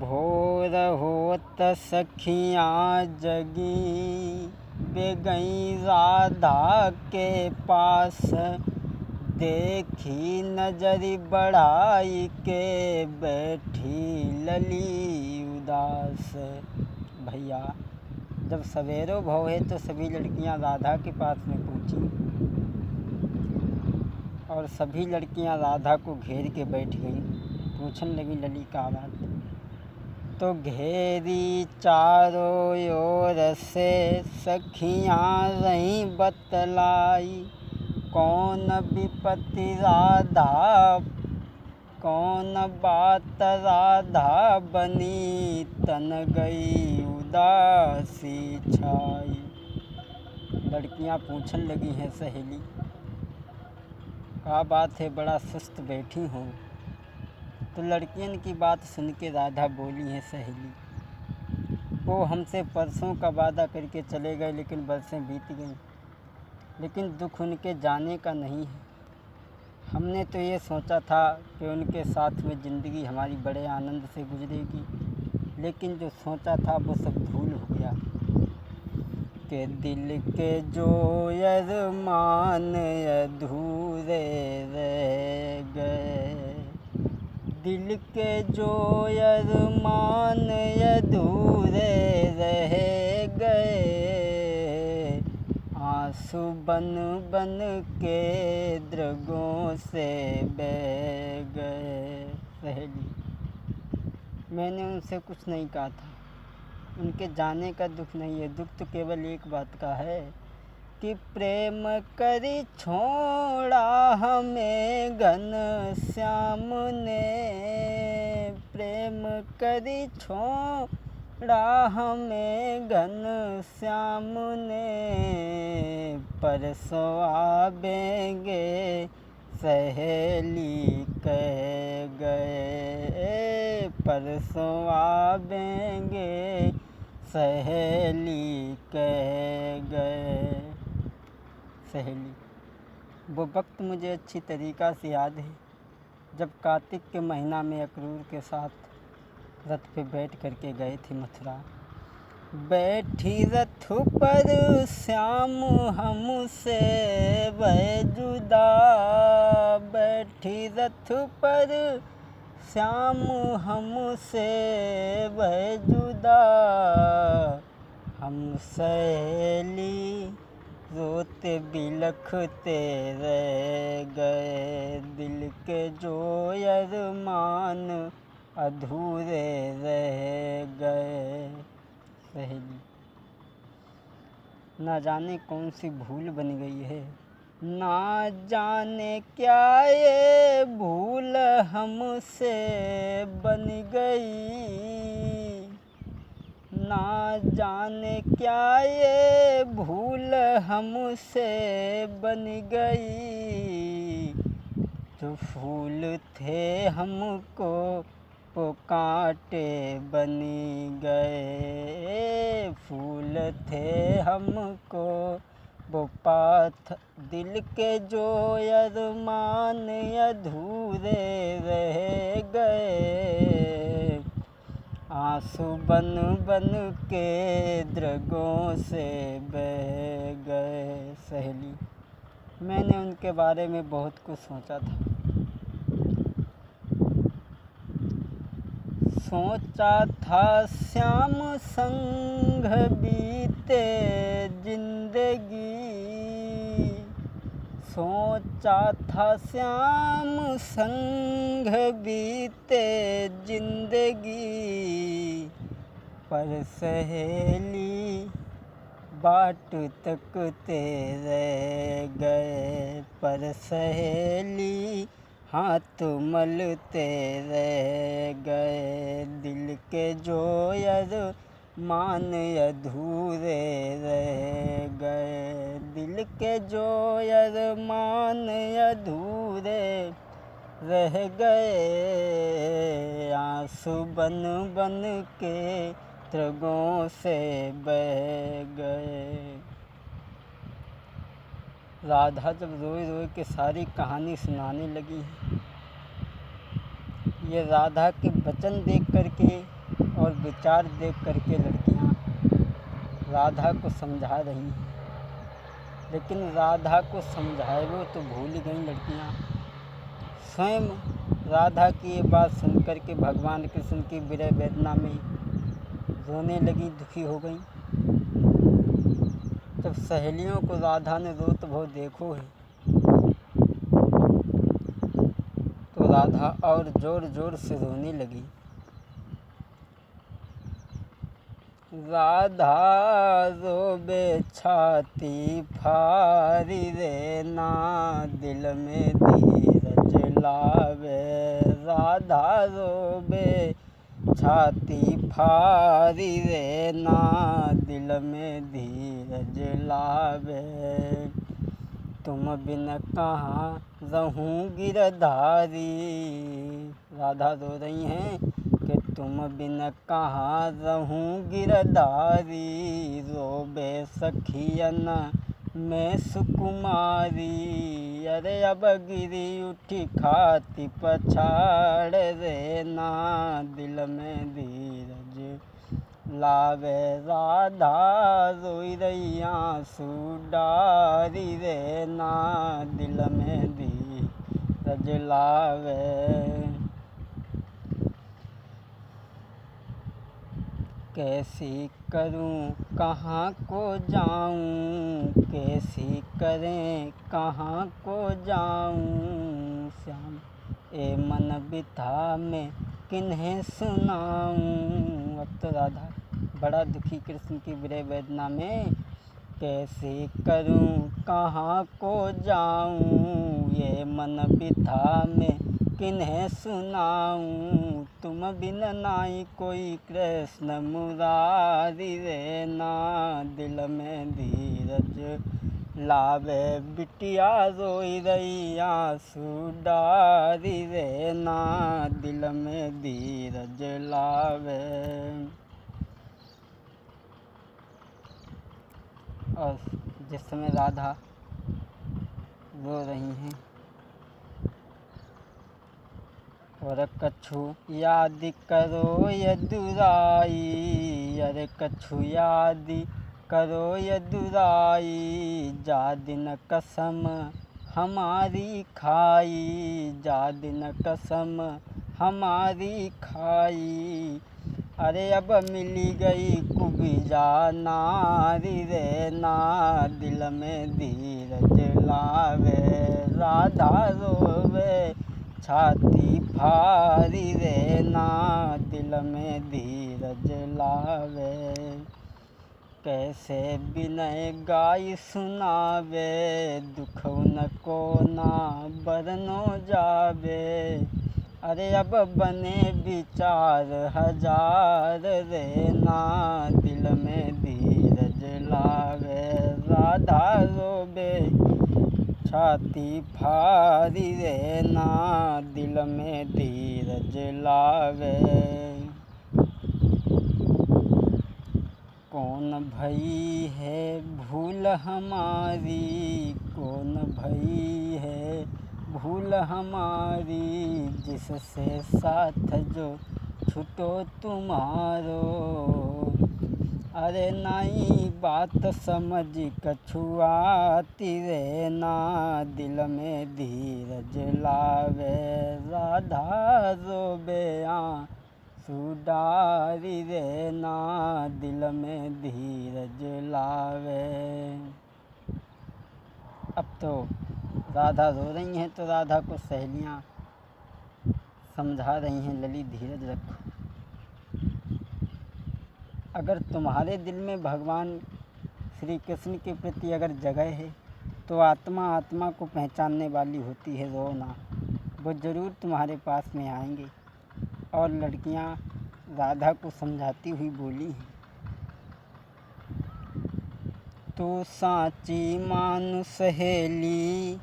भोर होत सखियाँ जगी, वे गईं राधा के पास। देखी नजरी बढ़ाई के, बैठी लली उदास। भैया, जब सवेरो भव है तो सभी लड़कियां राधा के पास में पहुंची और सभी लड़कियां राधा को घेर के बैठ गईं। पूछने लगी, लली का बात? तो घेरी चारों ओर से सखियां रहीं बतलाई, कौन विपत्ति राधा, कौन बात राधा बनी, तन गई उदासी छाई। लड़कियां पूछने लगी हैं, सहेली क्या बात है, बड़ा सुस्त बैठी हो? तो लड़कियन की बात सुन के राधा बोली है, सहेली वो हमसे परसों का वादा करके चले गए, लेकिन बरसें बीत गईं, लेकिन दुख उनके जाने का नहीं है। हमने तो ये सोचा था कि उनके साथ में ज़िंदगी हमारी बड़े आनंद से गुजरेगी, लेकिन जो सोचा था वो सब भूल हो गया। के दिल के जो अरमान अधूरे रह गए, दिल के जो अरमान अधूरे रह गए, आंसू बन बन के दृगों से बह गए। सहेली, मैंने उनसे कुछ नहीं कहा था, उनके जाने का दुख नहीं है। दुख तो केवल एक बात का है कि प्रेम करी छोड़ा हमें घनश्याम ने, प्रेम करी छोड़ा हमें घनश्याम ने, परसों आवेंगे सहेली कह गए, परसों आवेंगे सहेली कह गए। सहेली, वो वक्त मुझे अच्छी तरीक़ा से याद है जब कार्तिक के महीना में अक्रूर के साथ रथ पे बैठ करके गए थे मथुरा। बैठी रथ पर श्याम हमसे वह जुदा, बैठी रथ पर श्याम हमसे वह जुदा, हम सहेली रोते बिलखते रह गए, दिल के जो अरमान अधूरे रह गए। सहेली, ना जाने कौन सी भूल बन गई है, ना जाने क्या ये भूल हमसे बन गई, ना जाने क्या ये भूल हमसे बन गई। जो फूल थे हमको वो कांटे बनी गए, फूल थे हमको वो पात, दिल के जो अरमान अधूरे रह गए, आंसू बन बन के दृगों से बह गए। सहेली, मैंने उनके बारे में बहुत कुछ सोचा था, सोचा था श्याम संग बीते जिंदगी, सोचा था श्याम संग बीते जिंदगी, पर सहेली बाट तकते रह गए, पर सहेली हाथ मलते रह गए, दिल के जो अरमान अधूरे रह गए, दिल के जो अरमान अधूरे रह गए, आंसू बन बन के दृगों से बह गए। राधा जब रोए रोए के सारी कहानी सुनाने लगी, ये राधा के वचन देख करके और विचार देख करके लड़कियां राधा को समझा रही हैं, लेकिन राधा को समझाए वो तो भूल गई लड़कियां। स्वयं राधा की ये बात सुनकर के भगवान कृष्ण की विरह वेदना में रोने लगी, दुखी हो गई। जब सहेलियों को राधा ने रोत भो देखो है तो राधा और जोर जोर से रोने लगी। राधा रोबे छाती फारी रे ना दिल में धीरज लावे। राधा रोबे छाती फारी रे ना दिल में धीरज लावे। तुम बिन कहाँ रहूं गिरधारी। राधा रो रही हैं कि तुम बिन कहाँ रहूं गिरधारी। रोबे सखियन में सुकुमारी। अरे अब गिरी उठी खाती पछाड़ रे ना दिल में धीरज लावे। राधा रोई रही आंसू डारी रे ना दिल में धीरज लावे। कैसी करूं कहाँ को जाऊं। कैसी करें कहाँ को जाऊं। श्याम ए मन बिथा में किन्हें सुनाऊं। अब तो राधा बड़ा दुखी कृष्ण की विरह वेदना में। कैसे करूं कहाँ को जाऊं। ये मन बिथा में किन्हें सुनाऊं। तुम बिन नाई कोई कृष्ण मुरारी रे ना दिल में धीरज लावे। बिटिया रोई रही आंसू डारी रे ना दिल में धीरज लावे। और जिस समय राधा रो रही हैं और कछु याद करो यदुराई। अरे कछु याद करो यदुराई। जा दिन कसम हमारी खाई। जा दिन कसम हमारी खाई। अरे अब मिली गई कुबिजा नारी रे ना दिल में धीरज लावे। राधा रोवे छाती फारी रे ना दिल में धीरज लावे। कैसे विनय गाई सुनावे। दुख उनको ना बरनो जावे। अरे अब बने विचार हजार रे ना दिल में धीरज लावे। राधा रोबे छाती फारी रे ना दिल में धीरज लावे। कौन भई है भूल हमारी। कौन भई है भूल हमारी। जिससे साथ जो छूटो तुम्हारो। अरे नाई बात समझ कछुआती रे ना दिल में धीरज लावे। राधा रोबे आंसू डारी रे ना दिल में धीरज लावे। अब तो राधा रो रही हैं तो राधा को सहेलियां समझा रही हैं, लली धीरज रखो। अगर तुम्हारे दिल में भगवान श्री कृष्ण के प्रति अगर जगह है तो आत्मा आत्मा को पहचानने वाली होती है। रो ना, वो ज़रूर तुम्हारे पास में आएंगे। और लड़कियां राधा को समझाती हुई बोली हैं, तू साची मानु सहेली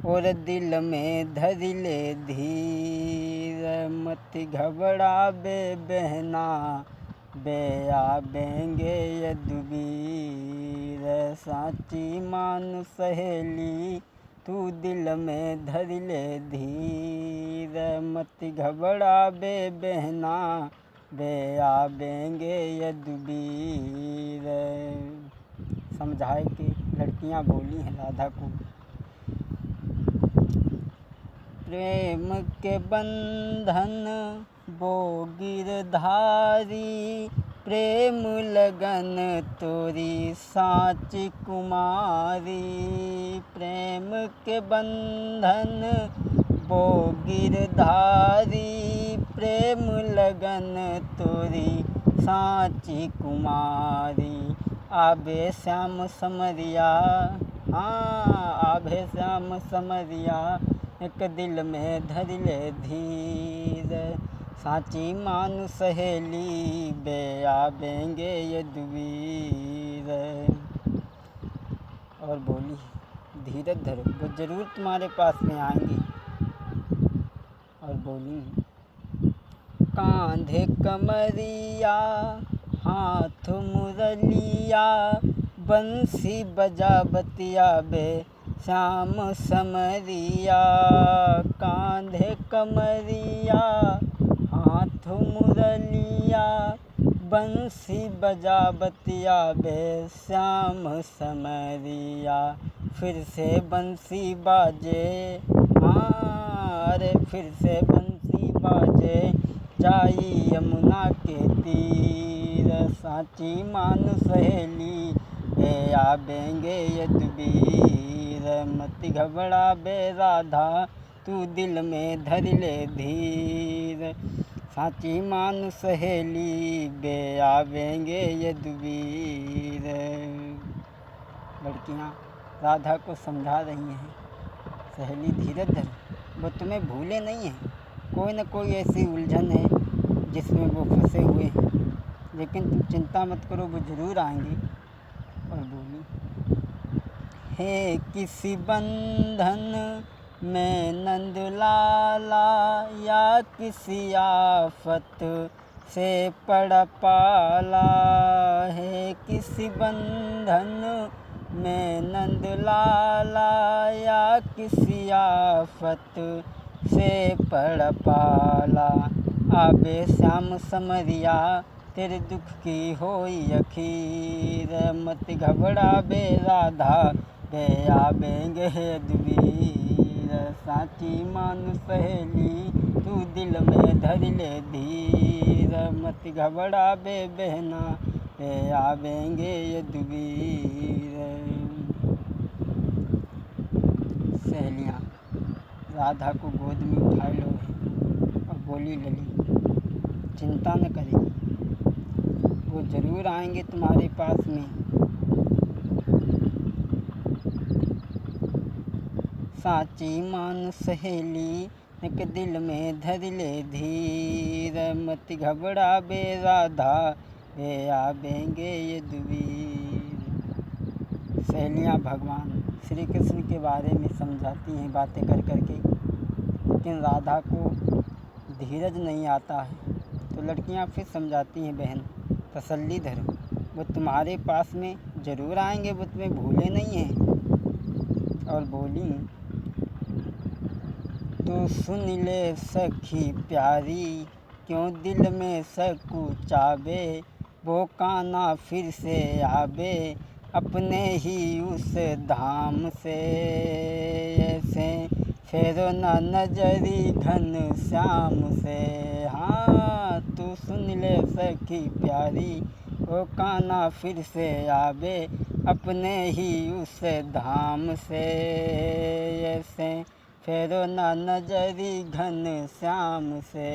और दिल में धर ले धीर। मत घबरा बे बहना बे आवेंगे यदुवीर। साची मानु सहेली तू दिल में धर ले धीर। मत घबरा बे बहना बे आवेंगे यदुवीर। समझाए कि लड़कियां बोली हैं राधा को, प्रेम के बंधन वो गिरधारी, प्रेम लगन तोरी साँच कुमारी। प्रेम के बंधन वो गिरधारी, प्रेम लगन तोरी साँची कुमारी। आबे श्याम समरिया, हाँ आबे श्याम समरिया, एक दिल में धर ले धीर। साँची मानु सहेली, बे आवेंगे यदुवीर। और बोली धीरज धरो, वो जरूर तुम्हारे पास में आएंगे। और बोली कांधे कमरिया, हाथ मुरलिया, बंसी बजा बतिया बे श्याम समरिया। कांधे कमरिया, हाथ मुरलिया, बंसी बजा बतिया बे श्याम समरिया। फिर से बंसी बाजे, हाँ अरे फिर से बंसी बाजे, जाई यमुना के तीर। साँची मानु सहेली, बे आवेंगे यदुवीर। मत घबरा बे राधा, तू दिल में धर ले धीर। साँची मानु सहेली, बे आवेंगे यदुवीर। लड़कियाँ राधा को समझा रही हैं, सहेली धीरज धर, वो तुम्हें भूले नहीं हैं। कोई न कोई ऐसी उलझन है जिसमें वो फंसे हुए हैं, लेकिन तुम चिंता मत करो, वो ज़रूर आएंगे। और बोली हे किसी बंधन में नंद लाला, या किसी आफत से पड़ पाला। है किसी बंधन में नंद लाला, या किसी आफत से पड़ पाला। आबे श्याम समरिया, तेरे दुख की होई अखीर। मत घबरा बे राधा, बे आवेंगे यदुवीर। साँची मानु सहेली, तू दिल में धर ले धीर। मत घबरा बे बहना, बे आवेंगे यदुवीर। सहेलियाँ राधा को गोद में उठाए लो और बोली लली चिंता न करेगी, वो ज़रूर आएंगे तुम्हारे पास में। साँची मानु सहेली, एक दिल में धर ले धीर। मत घबरा बे राधा, बे आवेंगे यदुवीर। सहेलियाँ भगवान श्री कृष्ण के बारे में समझाती हैं बातें कर कर के, लेकिन राधा को धीरज नहीं आता है। तो लड़कियां फिर समझाती हैं बहन तसल्ली धरो, वो तुम्हारे पास में ज़रूर आएंगे, वो तुम्हें भूले नहीं हैं। और बोली तो सुन ले सखी प्यारी, क्यों दिल में सकुचावे। वो कान्हा फिर से आवे, अपने ही उस धाम से। ऐसे फेरो न नजरी घन श्याम से। हाँ तू सुन ले सखी प्यारी, वो कान्हा फिर से आवे, अपने ही उस धाम से। ऐसे फेरो न नजरी घन श्याम से।